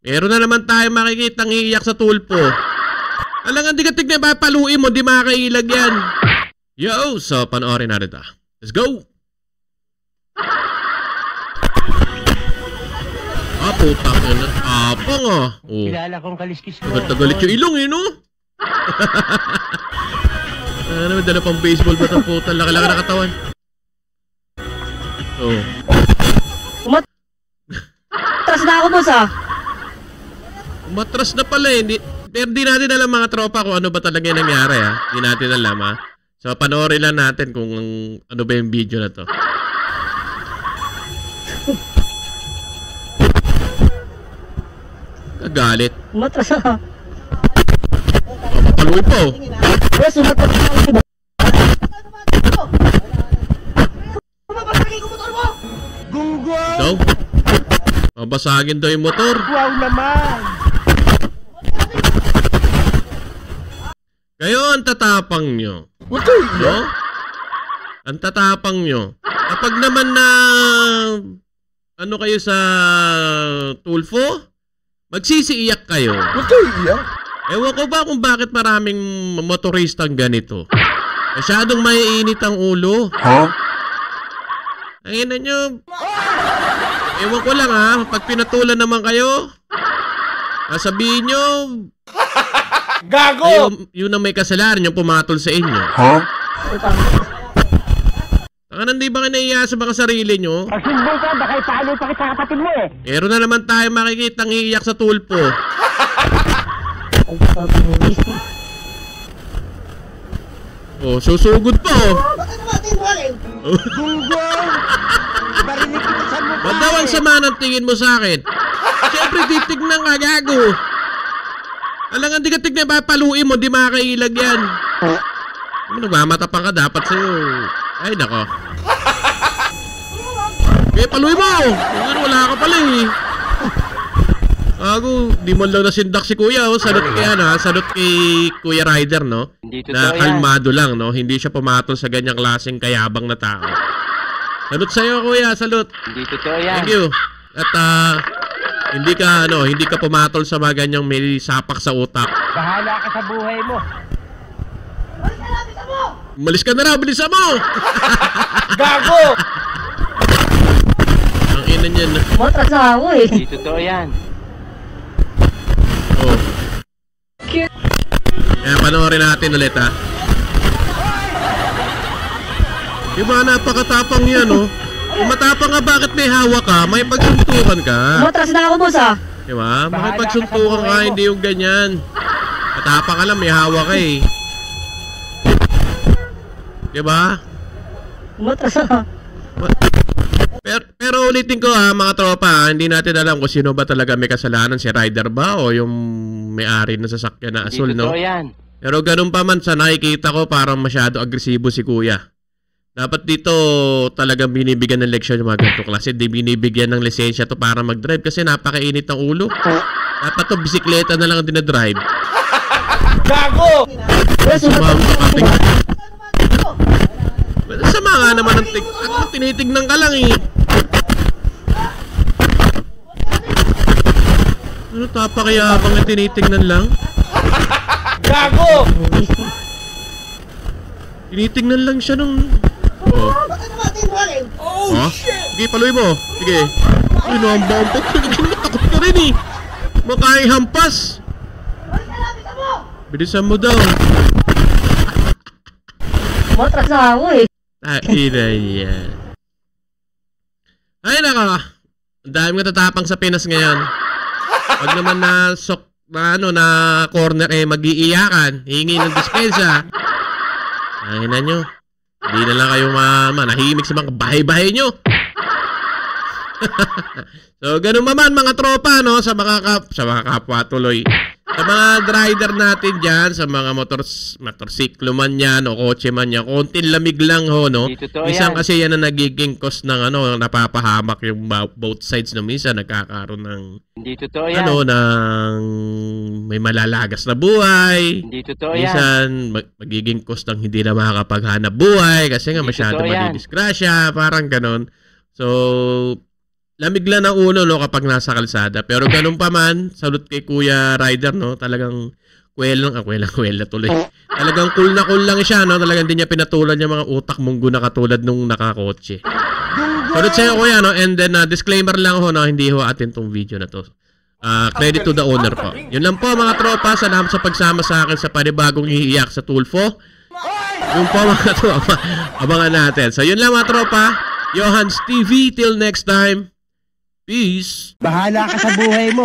Meron na naman tayo makikitang iiyak sa tulpo. Alangan, di ka tignan, papaluin mo, di makakailag yan. Yo, so panoorin natin ito. Let's go! Putang ina. Apang ah. Oh. Kilala kong kaliskis mo. Tagalit yung ilong eh, no? Ano, dala pang baseball ba itong puta? Laki-laki na katawan. Oh. Umatras na ako, boss, ah. Umatras na pala eh. Pero di natin alam mga tropa kung ano ba talaga yung nangyari, ha? Di natin alam, ha? So, panoorin lang natin kung ano ba yung video na to. Kagalit. Umatras na. Papaluin po. Boss, umatras na ako. Gunggong! Daw? Mabasagin daw yung motor. Wow naman! Kayo ang tatapang nyo. No? Ang tatapang nyo. Kapag naman na ano kayo sa Tulfo, magsisiiyak kayo. Ewan ko ba kung bakit maraming motoristang ganito. Masyadong maiinit ang ulo. Ang ina nyo. Ewan ko lang ha. Pag pinatulan naman kayo, sabihin nyo, Gago! yun ang may kasalanan yung pumatol sa inyo. Tangan, hindi ba kinaiya sa mga sarili nyo? Pag sumbong ka, baka ipalo pa kita kapatid mo eh. Meron na naman tayo makikitang iiyak sa tulpo. Oh, susugod pa oh. Gunggong! Barinig kita sa mukha Ba't daw ang sama ng tingin mo sa akin? Siyempre titignan ka, gago. Alangan, di ka tignan, papaluin mo, di makakailag yan. Nagmamatapang ka, dapat sa'yo. Ay, nako. Okay, paluin mo. Wala ka pala eh. Gago, di mo lang nasindak si kuya, oh. Salute kay ano, salute kay Kuya Rider, no? Na kalmado lang, no? Hindi siya pumatol sa ganyang klaseng kayabang na tao. Salute sa'yo, kuya, salute. Hindi totoo yan. Thank you. At hindi ka pumatol sa mga ganyang may sapak sa utak. Bahala ka sa buhay mo. Umalis ka na raw, bilisan mo! Gago! Ang ina niyan. Umatras na ako, eh. Hindi totoo yan. Oh. Kaya panoorin natin ulit, ha? Diba, napakatapang yan, oh. Kung matapang ka, bakit may hawak ka? May pagsuntukan ka. Umatras na ako, boss, ah. Diba? Makipagsuntukan ka, hindi yung ganyan. Matapang ka lang, may hawak ka eh. Diba? Umatras na. Pero ulitin ko ha, mga tropa, ha, hindi natin alam kung sino ba talaga may kasalanan, si Rider ba o yung may-ari ng sasakyan na asul, no? Yan. Pero ganun pa man, sa nakikita ko parang masyado agresibo si kuya. Dapat dito talagang binibigyan ng leksyon yung mga ganito klase. Di binibigyan ng lisensya to para mag-drive kasi napakainit ng ulo. Dapat to bisikleta na lang ang dinadrive. Gago! Sama nga naman ang tinitignan ka lang eh. Ano tapakayabang ang tinitignan lang? Gago! Tinitignan lang siya nung... Oh, shit! Sige, paluin mo. Sige. Ay, naambang po. Takot ka rin eh. Makaing hampas. Bilisan mo daw. Umatras na ako, eh. Ina yan. Ay, naka. Ang dami nga tatapang sa Pinas ngayon. Pag naman na corner eh, mag-iiyakan. Hihingi ng dispensa. Ang ina nyo. Hindi na lang kayo manahimik sa mga bahay-bahay nyo. So, ganun naman mga tropa, no? Sa mga kapwa tuloy. Sa mga rider natin dyan, sa mga motorsiklo man yan o kotse man yan, konting lamig lang ho, no? Minsan kasi yan ang nagiging cause ng napapahamak yung both sides, no? Minsan nagkakaroon ng ng may malalagas na buhay. Hindi totoo minsan magiging cause ng hindi na makakapaghanap buhay kasi nga masyado madidisgrasya, parang ganon. So, lamig lang ang ulo, no, kapag nasa kalsada. Pero ganun pa man, salute kay Kuya Rider, no, talagang kwela tuloy. Talagang cool lang siya, no, talagang hindi niya pinatulan yung mga utak munggo na katulad nung nakakotse. Salute sa'yo, Kuya, no, and then disclaimer lang ho, no, hindi ho atin tong video na to. Credit to the owner po. Yun lang po mga tropa, salamat sa pagsama sa akin sa panibagong iiyak sa Tulfo. Yun po mga tropa, abangan natin. So yun lang mga tropa, Johans TV, till next time. Peace. Bahala ka sa buhay mo.